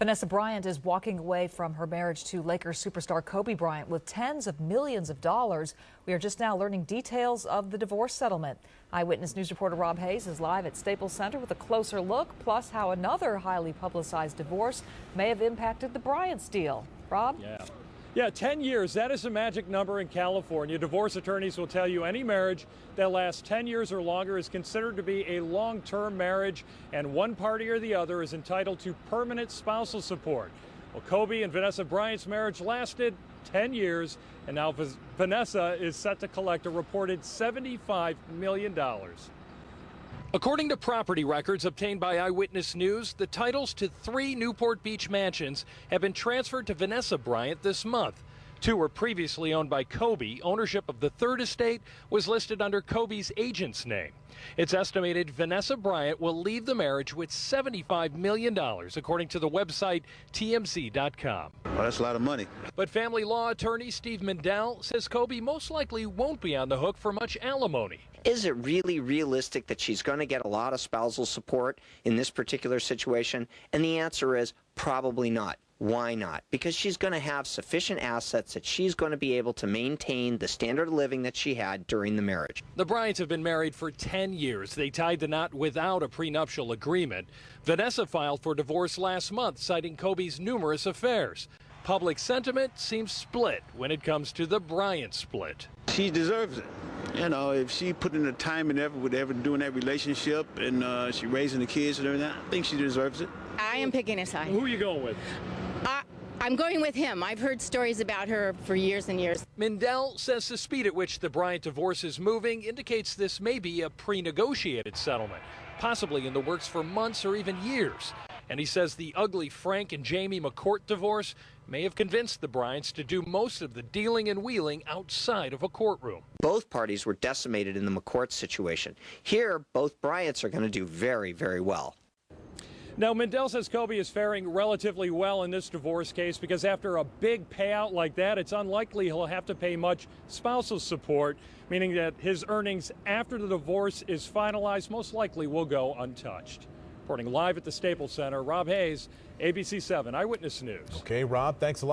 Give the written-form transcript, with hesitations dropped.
Vanessa Bryant is walking away from her marriage to Lakers superstar Kobe Bryant with tens of millions of dollars. We are just now learning details of the divorce settlement. Eyewitness News reporter Rob Hayes is live at Staples Center with a closer look, plus how another highly publicized divorce may have impacted the Bryant's deal. Rob? Yeah, 10 years, that is a magic number in California. Divorce attorneys will tell you any marriage that lasts 10 years or longer is considered to be a long-term marriage, and one party or the other is entitled to permanent spousal support. Well, Kobe and Vanessa Bryant's marriage lasted 10 years, and now Vanessa is set to collect a reported $75 million. According to property records obtained by Eyewitness News, the titles to 3 Newport Beach mansions have been transferred to Vanessa Bryant this month. 2 were previously owned by Kobe. Ownership of the third estate was listed under Kobe's agent's name. It's estimated Vanessa Bryant will leave the marriage with $75 million, according to the website TMZ.com. Oh, that's a lot of money. But family law attorney Steve Mindel says Kobe most likely won't be on the hook for much alimony. Is it really realistic that she's going to get a lot of spousal support in this particular situation? And the answer is probably not. Why not? Because she's going to have sufficient assets that she's going to be able to maintain the standard of living that she had during the marriage. The Bryants have been married for 10 years. They tied the knot without a prenuptial agreement. Vanessa filed for divorce last month, citing Kobe's numerous affairs. Public sentiment seems split when it comes to the Bryant split. She deserves it. You know, if she put in the time and effort with ever doing that relationship and she raising the kids and everything, I think she deserves it. I am picking a side. Who are you going with? I'm going with him. I've heard stories about her for years and years. Mindel says the speed at which the Bryant divorce is moving indicates this may be a pre-negotiated settlement, possibly in the works for months or even years. And he says the ugly Frank and Jamie McCourt divorce may have convinced the Bryants to do most of the dealing and wheeling outside of a courtroom. Both parties were decimated in the McCourt situation. Here, both Bryants are going to do very, very well. Now, Mindel says Kobe is faring relatively well in this divorce case because after a big payout like that, it's unlikely he'll have to pay much spousal support, meaning that his earnings after the divorce is finalized most likely will go untouched. Reporting live at the Staples Center, Rob Hayes, ABC 7 Eyewitness News. Okay, Rob, thanks a lot.